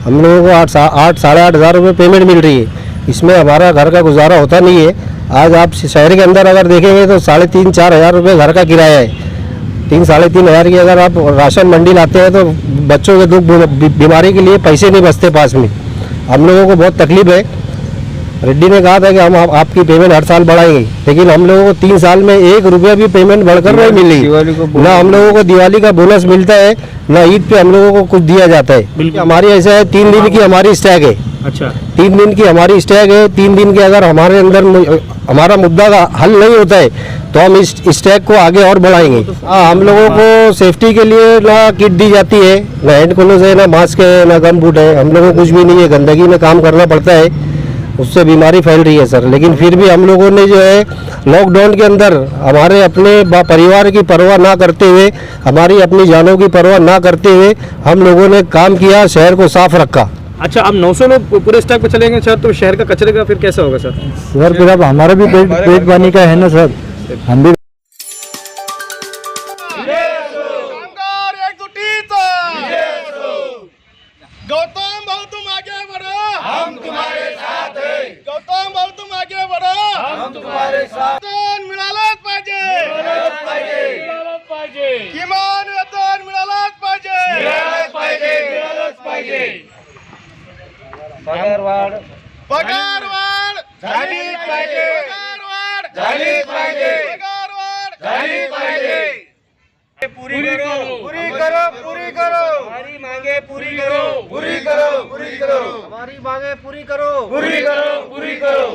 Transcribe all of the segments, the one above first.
हम लोगों को 8-8,500 रुपये पेमेंट मिल रही है। इसमें हमारा घर का गुजारा होता नहीं है। आज आप शहर के अंदर अगर देखेंगे तो 3,500-4 हज़ार रुपये घर का किराया है। 3-3,500 हज़ार की अगर आप राशन मंडी लाते हैं तो बच्चों के दुख बीमारी के लिए पैसे नहीं बचते पास में। हम लोगों को बहुत तकलीफ है। रेड्डी ने कहा था कि हम आपकी पेमेंट हर साल बढ़ाएंगे, लेकिन हम लोगों को 3 साल में 1 रुपया भी पेमेंट बढ़कर नहीं मिली। ना हम लोगों को दिवाली का बोनस मिलता है, ना ईद पे हम लोगों को कुछ दिया जाता है। हमारी ऐसा है 3 दिन की हमारी स्टैक है। अच्छा, 3 दिन की हमारी स्टैक है। 3 दिन के अगर हमारे अंदर हमारा मुद्दा का हल नहीं होता है तो हम इस स्टैक को आगे और बढ़ाएंगे। हम लोगों को सेफ्टी के लिए ना किट दी जाती है, ना हैंड ग्लव्स है, ना मास्क है, ना गम बूट है। हम लोगों को कुछ भी नहीं है। गंदगी में काम करना पड़ता है, उससे बीमारी फैल रही है सर। लेकिन फिर भी हम लोगों ने जो है लॉकडाउन के अंदर हमारे अपने परिवार की परवाह ना करते हुए, हमारी अपनी जानों की परवाह ना करते हुए हम लोगों ने काम किया, शहर को साफ रखा। अच्छा, अब 900 लोग पूरे स्टैक पे चलेंगे सर, तो शहर का कचरे का फिर कैसा होगा सर? सर फिर अब हमारा भी पेट पानी का है ना सर, हम भी गौतम भाऊ तुम आगे बढ़ो, हम तुम्हारे साथ हैं। गौतम भाऊ तुम आगे बढ़ो, हम तुम्हारे साथ। वेतन मिळालंच पाहिजे, मिळालंच पाहिजे, मिळालंच पाहिजे। किमान वेतन मिळालंच पाहिजे, मिळालंच पाहिजे, मिळालंच पाहिजे। पगार वाढ झालीच पाहिजे, पगार वाढ झालीच पाहिजे, पगार वाढ झालीच पाहिजे। पूरी करो, पूरी करो, पूरी करो, हमारी मांगे पूरी करो, पूरी करो, पूरी करो, हमारी मांगे पूरी करो, पूरी करो, पूरी करो।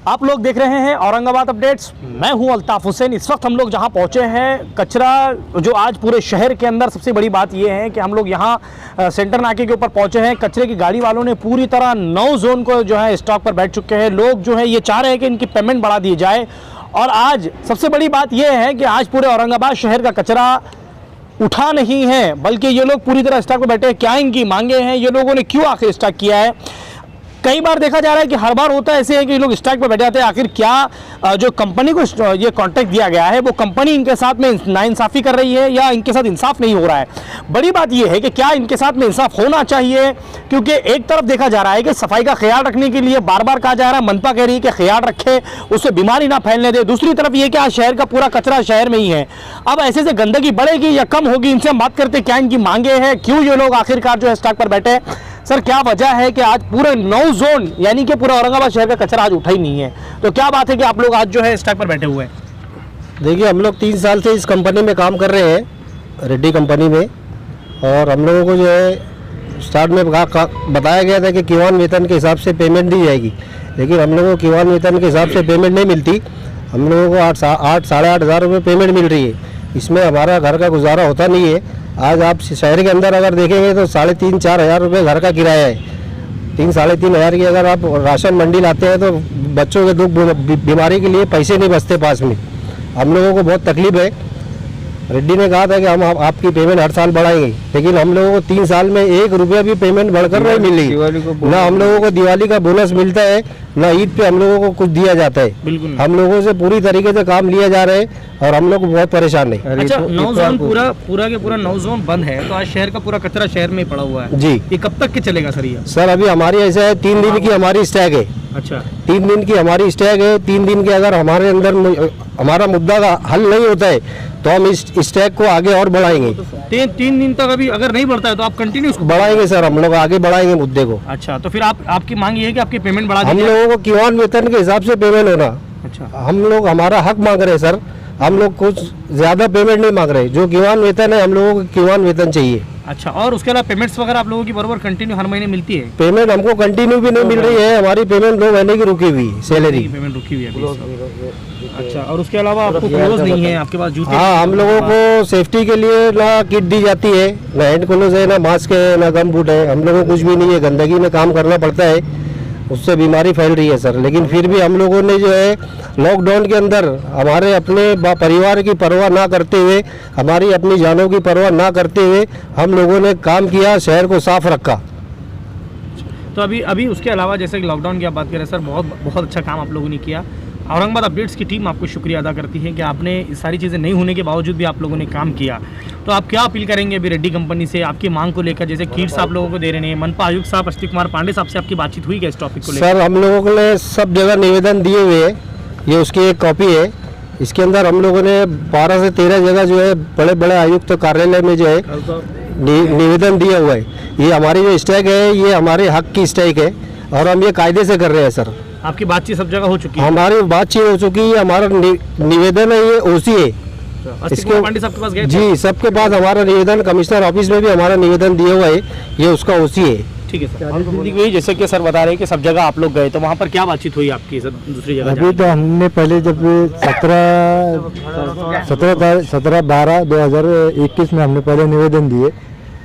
आप लोग देख रहे हैं औरंगाबाद अपडेट्स। मैं हूं अल्ताफ हुसैन। इस वक्त हम लोग जहां पहुंचे हैं, कचरा जो आज पूरे शहर के अंदर सबसे बड़ी बात यह है कि हम लोग यहां सेंटर नाके के ऊपर पहुंचे हैं। कचरे की गाड़ी वालों ने पूरी तरह 9 जोन को जो है स्टॉक पर बैठ चुके हैं। लोग जो है ये चाह रहे हैं कि इनकी पेमेंट बढ़ा दी जाए। और आज सबसे बड़ी बात यह है कि आज पूरे औरंगाबाद शहर का कचरा उठा नहीं है, बल्कि ये लोग पूरी तरह स्टॉक पर बैठे हैं। क्या इनकी मांगे हैं, ये लोगों ने क्यों आखिर स्टॉक किया है? कई बार देखा जा रहा है कि हर बार होता है ऐसे है कि लोग स्ट्राइक पर बैठे जाते हैं। आखिर क्या जो कंपनी को ये कॉन्ट्रैक्ट दिया गया है वो कंपनी इनके साथ में नाइंसाफ़ी कर रही है या इनके साथ इंसाफ नहीं हो रहा है? बड़ी बात ये है कि क्या इनके साथ में इंसाफ होना चाहिए, क्योंकि एक तरफ देखा जा रहा है कि सफाई का ख्याल रखने के लिए बार बार कहा जा रहा है, मनपा कह रही है कि ख्याल रखे, उससे बीमारी ना फैलने दे। दूसरी तरफ ये कि आज शहर का पूरा कचरा शहर में ही है। अब ऐसे से गंदगी बढ़ेगी या कम होगी, इनसे हम बात करते क्या इनकी मांगे हैं, क्यों ये लोग आखिरकार जो है स्ट्राइक पर बैठे। सर, क्या वजह है कि आज पूरे 9 जोन यानी कि पूरा औरंगाबाद शहर का कचरा आज उठा ही नहीं है? तो क्या बात है कि आप लोग आज जो है स्ट्राइक पर बैठे हुए हैं? देखिए, हम लोग 3 साल से इस कंपनी में काम कर रहे हैं, रेड्डी कंपनी में। और हम लोगों को जो है स्टार्ट में बताया गया था कि किवान वेतन के हिसाब से पेमेंट दी जाएगी, लेकिन हम लोगों को किवान वेतन के हिसाब से पेमेंट नहीं मिलती। हम लोगों को 8-8,500 रुपये पेमेंट मिल रही है। इसमें हमारा घर का गुजारा होता नहीं है। आज आप शहर के अंदर अगर देखेंगे तो 3,500-4 हज़ार रुपये घर का किराया है। 3-3,500 हज़ार की अगर आप राशन मंडी लाते हैं तो बच्चों के दुख बीमारी के लिए पैसे नहीं बचते पास में। हम लोगों को बहुत तकलीफ है। रेड्डी ने कहा था कि हम आपकी पेमेंट हर साल बढ़ाएंगे, लेकिन हम लोगों को 3 साल में 1 रुपया भी पेमेंट बढ़कर नहीं मिली। ना हम लोगों को दिवाली का बोनस मिलता है, ना ईद पे हम लोगों को कुछ दिया जाता है। बिल्कुल, हम लोगों से पूरी तरीके से काम लिया जा रहे हैं और हम लोग बहुत परेशान है। अच्छा, 9 जोन पूरा के पूरा 9 जोन बंद है, तो आज शहर का पूरा कचरा शहर में पड़ा हुआ है जी। ये कब तक के चलेगा सर? ये सर अभी हमारी ऐसा है 3 दिन की हमारी स्टैक है। अच्छा, 3 दिन की हमारी स्टैक है। 3 दिन के अगर हमारे अंदर हमारा मुद्दा का हल नहीं होता है तो हम इस स्टैक को आगे और बढ़ाएंगे। 3 दिन तक अभी अगर नहीं बढ़ता है तो आप कंटिन्यू बढ़ाएंगे सर, हम लोग आगे बढ़ाएंगे मुद्दे को। अच्छा, तो फिर आपकी मांग ये है कि आपकी पेमेंट बढ़ा हम लोगों को किवान वेतन के हिसाब से पेमेंट होना। अच्छा, हम लोग हमारा हक मांग रहे हैं सर। हम लोग कुछ ज्यादा पेमेंट नहीं मांग रहे। जो किवान वेतन है, हम लोगों को किवान वेतन चाहिए। अच्छा, और उसके अलावा पेमेंट्स वगैरह आप लोगों की बराबर कंटिन्यू हर महीने मिलती है? पेमेंट हमको कंटिन्यू भी नहीं मिल रही है। हमारी पेमेंट 2 महीने की रुकी हुई सैलरी पेमेंट रुकी हुई है। अच्छा, और उसके अलावा आपको क्लोज नहीं है, आपके पास जूते? हाँ, हम लोगों को सेफ्टी के लिए ना किट दी जाती है, ना हैंड ग्लव्स है, ना मास्क है, ना गम बूट है। हम लोगों को कुछ भी नहीं है। गंदगी में काम करना पड़ता है, उससे बीमारी फैल रही है सर। लेकिन फिर भी हम लोगों ने जो है लॉकडाउन के अंदर हमारे अपने परिवार की परवाह ना करते हुए, हमारी अपनी जानों की परवाह ना करते हुए हम लोगों ने काम किया, शहर को साफ रखा। तो अभी उसके अलावा जैसे कि लॉकडाउन की आप बात करें सर, बहुत अच्छा काम आप लोगों ने किया। औरंगाबाद अपडेट्स की टीम आपको शुक्रिया अदा करती है कि आपने इस सारी चीज़ें नहीं होने के बावजूद भी आप लोगों ने काम किया। तो आप क्या अपील करेंगे अभी रेड्डी कंपनी से आपकी मांग को लेकर, जैसे किट्स आप लोगों को दे रहे हैं, मनपा आयुक्त साहब अस्तिक कुमार पांडे साहब से आपकी बातचीत हुई क्या इस टॉपिक को लेकर? सर हम लोगों ने सब जगह निवेदन दिए हुए हैं, ये उसकी एक कॉपी है। इसके अंदर हम लोगों ने 12 से 13 जगह जो है बड़े बड़े आयुक्त कार्यालय में जो है निवेदन दिया हुआ है। ये हमारी जो स्ट्राइक है ये हमारे हक की स्ट्राइक है और हम ये कायदे से कर रहे हैं सर। आपकी बातचीत सब जगह हो चुकी है? हमारी बातचीत हो चुकी है, हमारा निवेदन है ये ओसी है। अस्तिक कुमार पांडे साहब के पास गए थे? जी सबके पास हमारा निवेदन, कमिश्नर ऑफिस में भी हमारा निवेदन दिया हुआ है, ये उसका ओसी है। ठीक है सर। वही जैसे कि सर बता रहे हैं कि सब जगह आप लोग गए, तो वहाँ पर क्या बातचीत हुई आपकी सर दूसरी जगह? अभी तो हमने पहले जब 17/12/2021 में हमने पहले निवेदन दिए।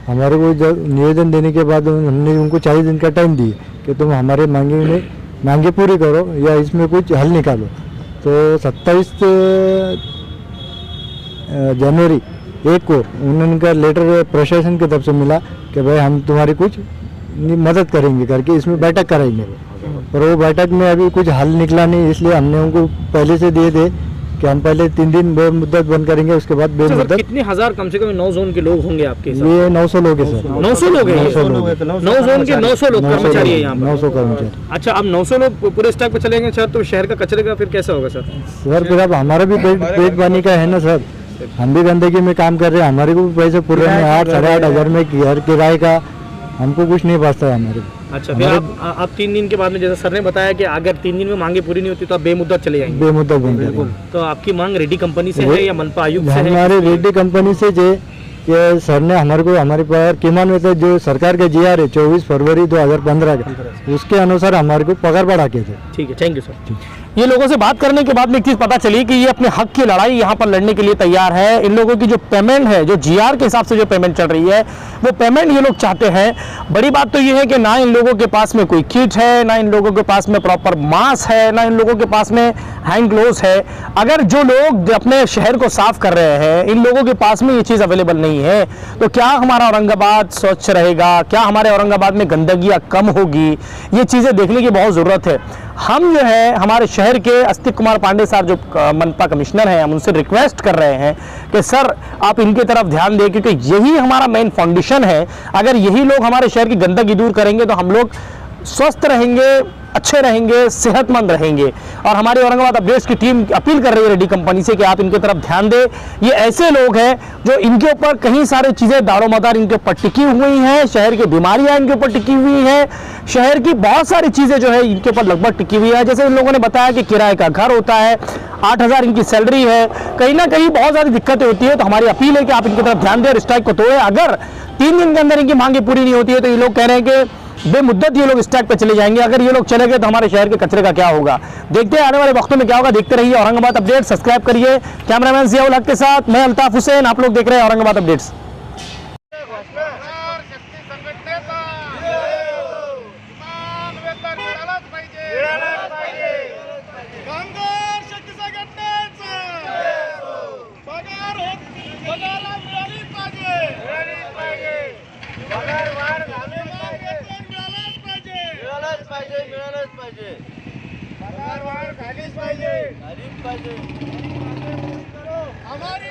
हमारे को जब निवेदन देने के बाद हमने उनको 40 दिन का टाइम दिए कि तुम हमारे मांगे पूरी करो या इसमें कुछ हल निकालो। तो 27 जनवरी 1 को उनका लेटर प्रशासन की तरफ से मिला कि भाई हम तुम्हारी कुछ मदद करेंगे करके इसमें बैठक कराएंगे। पर वो बैठक में अभी कुछ हल निकला नहीं, इसलिए हमने उनको पहले से दिए थे कि हम पहले 3 दिन बेमुद्दत बंद करेंगे, उसके बाद बेमुद्दत। कितने हजार कम से कम 9 जोन के लोग होंगे आपके साथ? ये 900 लोग हैं सर। 900 लोग हैं? 900 लोग 9 जोन के 900 लोग कर्मचारी है यहाँ पर? 900 कर्मचारी। अच्छा, अब 900 लोग पूरे स्टॉक पे चलेंगे सर, तो शहर का कचरे का फिर कैसा होगा सर? सर फिर अब हमारा भी पेट पानी का है ना सर, हम भी गंदगी में काम कर रहे हैं, हमारे को भी पैसे पूरे में 8-8.5 हज़ार में घर किराए का हमको कुछ नहीं बचता है हमारे को। अच्छा, फिर आप 3 दिन के बाद में, जैसा सर ने बताया कि अगर 3 दिन में मांगे पूरी नहीं होती तो आप बेमुद्दत चले जाएंगे? बेमुद्दत बंद करेंगे। तो आपकी मांग रेड्डी कंपनी से है या मनपा आयुक्त से है? हमारे रेड्डी कंपनी से जो ये सर ने हमारे पर किमान वेतन जो सरकार के जीआर है 24 फरवरी 2015 के, उसके अनुसार हमारे को पगार बढ़ा के थे। ठीक है, थैंक यू सर। ये लोगों से बात करने के बाद में एक चीज़ पता चली कि ये अपने हक की लड़ाई यहाँ पर लड़ने के लिए तैयार है। इन लोगों की जो पेमेंट है, जो जीआर के हिसाब से जो पेमेंट चल रही है, वो पेमेंट ये लोग चाहते हैं। बड़ी बात तो ये है कि ना इन लोगों के पास में कोई किट है, ना इन लोगों के पास में प्रॉपर मास्क है, ना इन लोगों के पास में हैंड ग्लोव्स है। अगर जो लोग अपने शहर को साफ कर रहे हैं, इन लोगों के पास में ये चीज़ अवेलेबल नहीं है, तो क्या हमारा औरंगाबाद स्वच्छ रहेगा? क्या हमारे औरंगाबाद में गंदगियाँ कम होगी? ये चीज़ें देखने की बहुत ज़रूरत है। हम जो है हमारे शहर के अस्तिक कुमार पांडे साहब जो मनपा कमिश्नर हैं, हम उनसे रिक्वेस्ट कर रहे हैं कि सर आप इनके तरफ ध्यान दें, क्योंकि यही हमारा मेन फाउंडेशन है। अगर यही लोग हमारे शहर की गंदगी दूर करेंगे तो हम लोग स्वस्थ रहेंगे, अच्छे रहेंगे, सेहतमंद रहेंगे। और हमारी औरंगाबाद अपडेट्स की टीम अपील कर रही है रेड्डी कंपनी से कि आप इनके तरफ ध्यान दें। ये ऐसे लोग हैं जो इनके ऊपर कई सारी चीज़ें दारोमदार इनके ऊपर टिकी हुई हैं, शहर की बीमारियां इनके ऊपर टिकी हुई हैं, शहर की बहुत सारी चीज़ें जो है इनके ऊपर लगभग टिकी हुई है। जैसे इन लोगों ने बताया कि किराए का घर होता है, 8,000 इनकी सैलरी है, कहीं ना कहीं बहुत सारी दिक्कतें होती है। तो हमारी अपील है कि आप इनकी तरफ ध्यान दें और स्ट्राइक को तोड़ें। अगर 3 दिन के अंदर इनकी मांगे पूरी नहीं होती है तो ये लोग कह रहे हैं कि बेमुद्दत ये लोग स्ट्राइक पे चले जाएंगे। अगर ये लोग चले गए तो हमारे शहर के कचरे का क्या होगा? देखते हैं आने वाले वक्तों में क्या होगा। देखते रहिए औरंगाबाद अपडेट, सब्सक्राइब करिए। कैमरामैन जियाउल हक के साथ मैं अल्ताफ हुसैन, आप लोग देख रहे हैं औरंगाबाद अपडेट्स। हमारी